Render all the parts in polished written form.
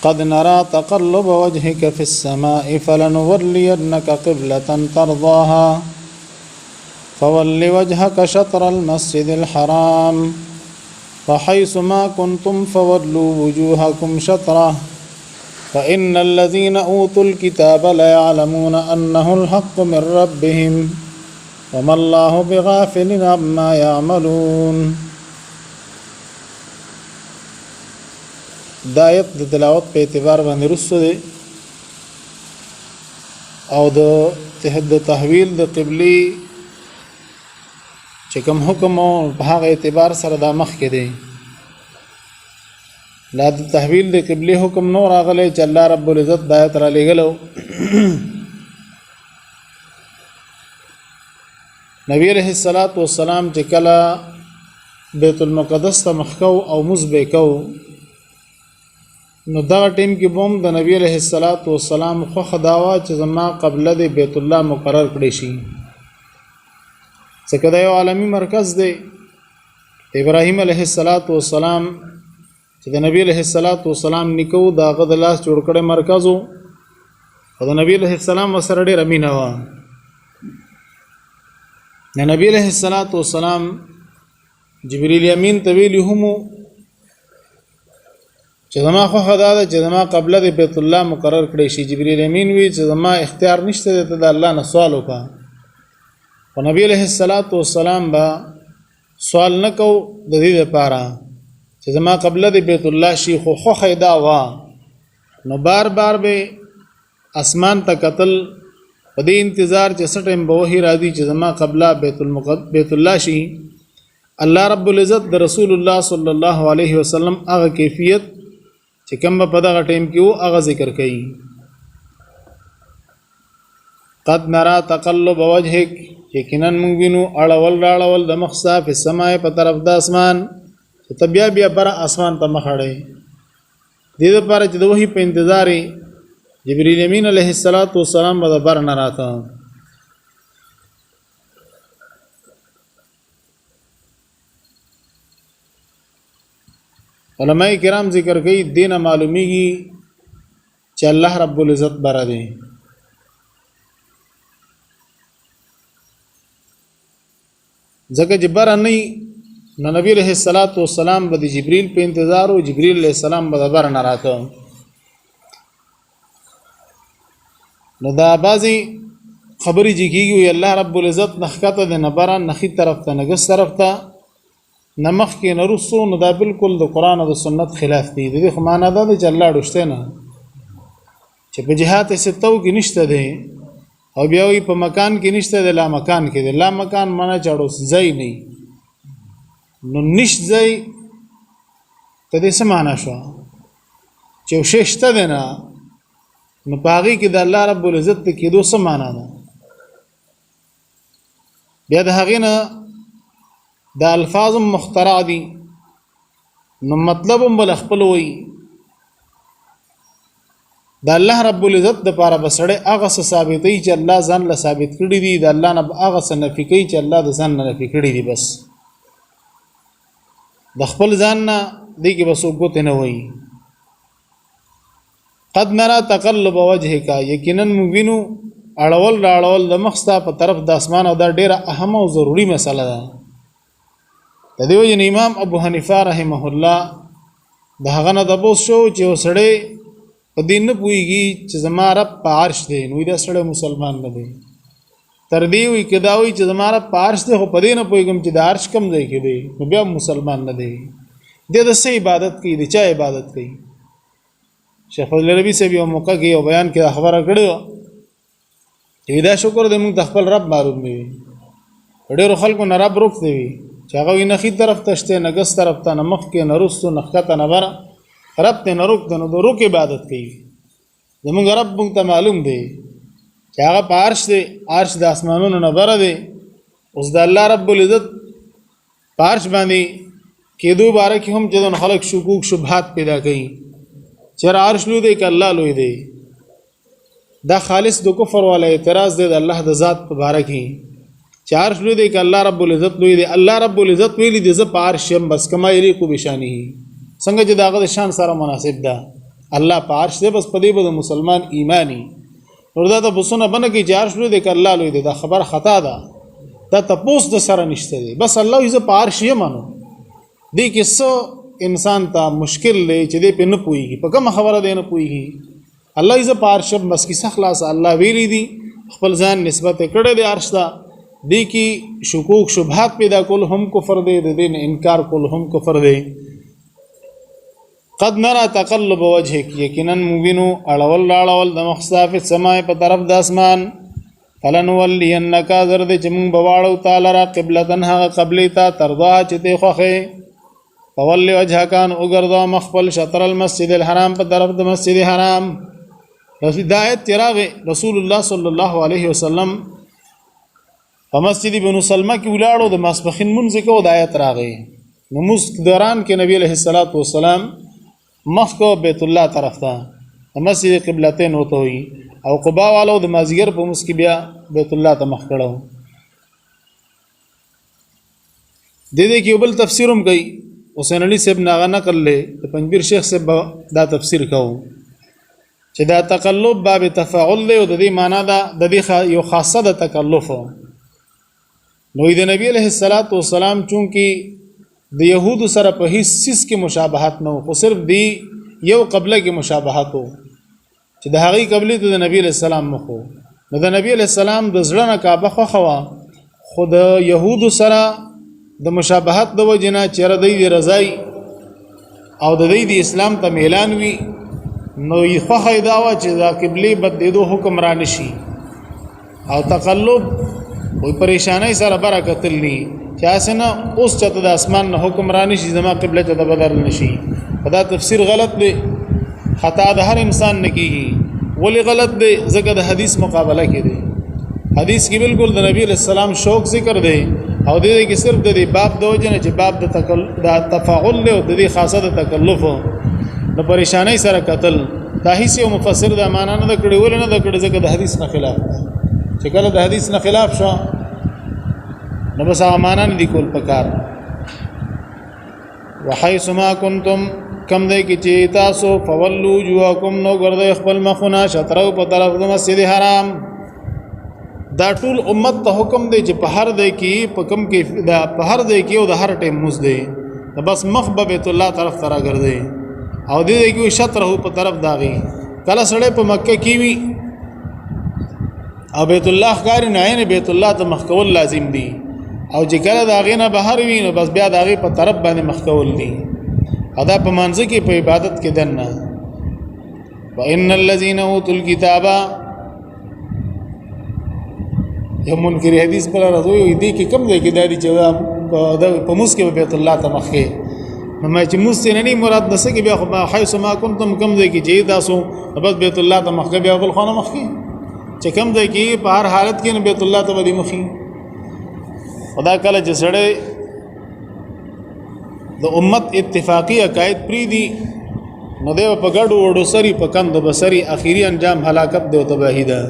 قد نرى تقلب وجهك في السماء فلنولينك قبلة ترضاها فول وجهك شطر المسجد الحرام فحيث ما كنتم فولوا وجوهكم شطره فإن الذين أوتوا الكتاب ليعلمون أنه الحق من ربهم وما الله بغافل عما يعملون. دا آیت د تلاوت په اعتبار باندې رسو دی او د تحویل د قبلی چې کوم حکم او په هغه اعتبار سره دا مخ کې دی. لا د تحویل د قبلی حکم نو راغلی چې الله رب العزت د آیت را لېږلو. نبی علیہ الصلوۃ والسلام چې کله بیت المقدس ته مخ کو او مزبه کو نو دا ټیم کې بوم د نبی علیہ الصلوۃ والسلام خو خداوا چې زما قبله د بیت الله مقرر کړی شي څنګه دا یو عالمی مرکز دی. ابراهیم علیہ الصلوۃ والسلام چې د نبی علیہ الصلوۃ والسلام نکو دا غد لاس جوړ کړي مرکزو او د نبی علیہ السلام سره ډېر امینه و. نبی علیہ الصلوۃ والسلام جبرئیل امین ته ویلی هم چې زما خو خدا ده چې زما قبله د بیت الله مقرر کړی شي. جبرئیل امین وی چې زما اختیار نشته ته د الله نه سوال وکړه او نبی علیہ الصلوۃ والسلام با سوال نکو د دې لپاره چې زما قبله د بیت الله شي خو خیدا وا نو بار بار به اسمان ته قتل په دې انتظار چې سټیم به وਹੀ راځي چې زما قبله بیت الله شي. الله رب العزت د رسول الله صلی الله علیه وسلم هغه کیفیت چې کوم په دغه ټیم کې وو هغه ذکر کړي. قد نرى تقلب وجهك یقینا موږ وینو اړول د مخصا په سماء په طرف د اسمان ته بیا بر اسمان ته مخړې دې لپاره چې د وਹੀ په انتظار جبرئیل امین علیہ الصلوۃ والسلام به بر نه راته. علماء کرام ذکر کوي دینه معلومیږي چې الله رب العزت بر دی. ځکه چې بر نه نو نبی علیہ الصلوۃ والسلام به جبرئیل په انتظار او جبرئیل علیہ السلام به بر نه راته. نو دا بازي خبرې جګیږي الله رب العزت نخکته د نبره نخي طرف ته نګس طرف ته نمخ کې نرسو نو دا بالکل د قران او د سنت خلاف دی. د دې معنا دا چې الله ډشته نه چې په جهات ستو کې نشته دی او بیا وي په مکان کې نشته دی لا مکان کې دی. لا مکان معنا چاړو ځای نه نو نش ځای ته دې سمانا شو چې وششته دی نه نو پاغي کې د الله رب العزت کې دوه سمانا ده. بیا د هغې نه د الفاظ مخترع دي نو مطلب بل خپل وي د الله رب العزت د پاره بسړې هغه ثابتې چې الله ځان له ثابت کړی دي د الله نه هغه نفي کوي چې الله د ځان نه نفي کړی دي. بس د خپل ځان نه دی کې بس وګته نه وي. قد نرى تقلب وجهك یقینا موږ اړول د مخستا په طرف د اسمان او دا ډیره اهم او ضروری مسله ده. د دې وجه امام ابو حنیفه رحمه الله د هغه نه د بوس شو چې وسړی په دین نه پويږي چې زما رب په عرش دی نو دا سړی مسلمان نه دی. تر دې وی کدا وی چې زما رب په عرش دی خو په دې نه پويګم چې د عرش کم ځای کې دی نو بیا مسلمان نه دی. د سې عبادت کوي د چا عبادت کوي. شیخ فضل ربی سے یو موقع کې یو بیان کې خبره کړو چې دا شکر دې موږ د خپل رب معلوم دی. ډېر خلکو نه رب روک دی چې هغه نه خي طرف تشته نګس طرف ته نمخ کې نرستو نخته نه بره رب ته نه روک نه د روک عبادت کوي. زموږ رب موږ ته معلوم دی چې هغه پارش دی عرش د اسمانونو نه بره دی. اوس د الله رب العزت پارش باندې کېدو باره کې هم چې خلک شکوک شبهات پیدا کوي چې عرش لوی دی ک الله لوی دی. دا خالص د کفر والا اعتراض دی د الله د ذات په باره کې چې عرش لوی دی ک الله رب العزت لوی دی. الله رب العزت ویلی دی ز په عرش هم بس کما یلی کو بشانی څنګه چې داغه شان سره مناسب ده الله په عرش دی، بس په دې به د مسلمان ایمانی. نور دا تپوسونه بنه کې چې عرش لوی دی که الله لوی دی، دا خبر خطا ده. دا تپوس د سره نشته دی، بس الله وایي زه په عرش یم. نو دې کې څه انسان ته مشکل دی چې دې پې نه پوهېږي، په کومه خبره دی نه پوهېږي. الله وایي زه په عرش یم، بس کیسه خلاصه. الله ویلی دي، خپل ځان نسبت یې کړی دی عرش ته. دې کې شکوک شبهات پیدا کول هم کفر دی، د دې نه انکار کول هم کفر دی. قد نرى تقلب وجهك، یقینا موینو اړول راړول د مخ فی السماء په طرف د اسمان. فلنولینک زرد چې مونږ بواړو تعالی را قبلتن هغه قبلی ته ترضا چې ته خوښې. فول وجهک ان وګرځه مخفل شطر المسجد الحرام په طرف د مسجد حرام. هدایت تراغه رسول الله صلی الله علیه وسلم په مسجد بنو سلمہ کې ولاړو، د ماسپخین منځ کې هدایت راغی. نو موږ دوران کې نبی علیہ الصلوۃ والسلام مخ کو بیت الله طرف ته مسجد قبلتین وته وي، او قباء والو د مازیګر په موږ کې بیا بیت الله ته مخ کړو. د دې کې بل تفسیرم کوي، حسین علی صاحب ناغه نقل له پنځبیر شیخ صاحب دا تفسیر کوو چې دا تقلب باب تفاعل له، او د دې معنا دا د دې یو خاصه د تکلف. نو د نبی علیہ الصلوۃ والسلام چونکی د يهودو سره په هیڅ سیس کې مشابهت نه وو، خو صرف دی یو قبله کې مشابهت وو چې د هغې قبلې ته د نبی علیہ السلام مخو. نو د نبی علیہ السلام د زړه نه کعبه خوښه وه، خو د یهودو سره د مشابهت د وجې نه چېرې دی د رضای او د دی د اسلام ته میلان وي، نو خوښه یې دا وه چې د قبلې بدلېدو حکم را نشي. او تقلب وی پریشانی سره بره کتل نی چې هسې نه اوس چېرته د اسمان نه حکم را نشي زما قبله چېرته بدل نشي. دا تفسیر غلط دی، خطا د هر انسان نه کېږي. ولې غلط دی؟ ځکه د حدیث مقابله کې دی. حدیث کې بالکل د نبی علیہ السلام شوق ذکر دی، او د دې کې صرف د دې باب د وجې نه چې باب د تفاعل دی او د دې خاصه د تکلف نو پریشانی سره قتل. دا هیڅ یو مفسر دا معنا نه ده کړې، ولې نه ده کړې؟ ځکه د حدیث نه خلاف ده. چې کله د حدیث نه خلاف شو نو بس هغه معنا نه دي کول پکار. وحیث ما کنتم، کم دی کې چې تاسو فولو وجوهکم، نو ګرځئ خپل مخونه شطرو په طرف د مسجد حرام. دا ټول امت ته حکم دی چې په هر دی کې په کم کې دا په هر دی کې او د هر ټیم موز دی بس مخ به بیت الله طرف ته راګرځئ، او دې دی کې شطرو په طرف داغي. کله سړی په مکه کې وي او بیت الله ښکاري، نه عین بیت الله ته مخ کول لازم دی، او چې کله د هغې نه بهر وي نو بس بیا د هغې په طرف باندې مخ کول دي. او دا په مانځه کې په عبادت کې دننه. وان الذین اوتوا الکتاب، یو منکر حدیث پر راځي دی کې کم دی کې دا دي چې په موس کې بیت الله ته مخ کې نو ما چې موس نه نه مراد نسه کې بیا خو حیث ما کنتم کم دی کې چې تاسو بس بیت الله ته مخ کې بیا بل خانه مخ کې چې کم دی کې په هر حالت کې بیت الله ته ودی مخې. خدا کله چې سړی د امت اتفاقی عقاید پری دي نو دی په ګډو وډو سری په کند بسری اخیری انجام هلاکت دی او تباہی ده.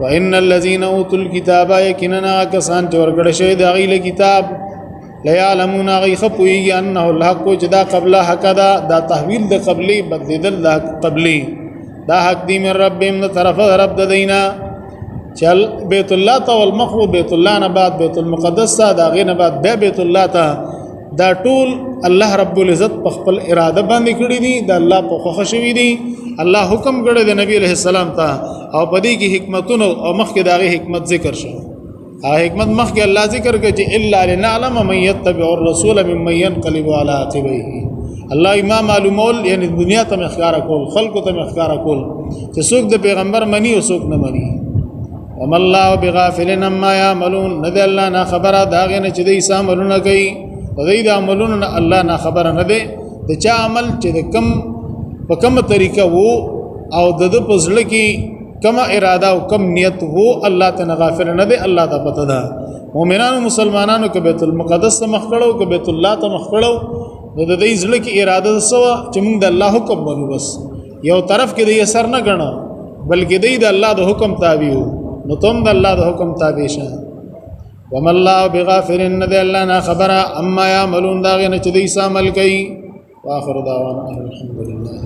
وان الذين اوتوا الكتاب، یقینا کسان چې ورکړل شوی د هغې له کتاب لیعلمون هغې ښه پوهېږي انه الحق، چې دا قبله حق ده، دا تحویل د قبلې بدلېدل د قبلې دا حق دی من ربهم، د طرفه د رب د دی نه. چل بیت الله ته والمخو بیت الله نه بعد بیت المقدس ته، د هغې نه بعد بیا بیت الله ته، دا ټول الله رب العزت په خپل اراده باندې کړي دي، د الله په خوښه شوي دي. الله حکم کړی د نبی علیہ السلام ته، او په دې کې حکمتونه او مخکې د هغې حکمت ذکر شو. هغه حکمت مخکې الله ذکر کړي چې الا لنعلم من يتبع الرسول ممن ينقلب على عقبيه. الله ما معلومول یعنی دنیا ته مخکاره کول، خلکو ته مخکاره کول چې څوک د پیغمبر مني او څوک نه مني. وما الله بغافل عما يعملون، نه دی الله نه خبره د هغې نه چې دوی څه عملونه کوي. د دوی د عملونو نه الله نه خبره نه دی، د چا عمل چې د کم په کومه طریقه وو او د ده په زړه کې کومه اراده او کم نیت وو، الله ته نه غافل نه دی، الله ته پته ده. مؤمنانو مسلمانانو که بیت المقدس ته مخ کړو که بیت الله ته مخ کړو نو د دوی زړه کې اراده څه وه چې موږ د الله حکم منو، بس یو طرف کې دوی اثر نه ګڼه بلکې دوی د الله د حکم تابع وو، نو تم د الله د حکم تابع شه. وما الله بغافل، نه دی الله نه خبره عما یعملون د هغې نه چې دوی څه عمل کوي. واخر دعوانا الحمد لله.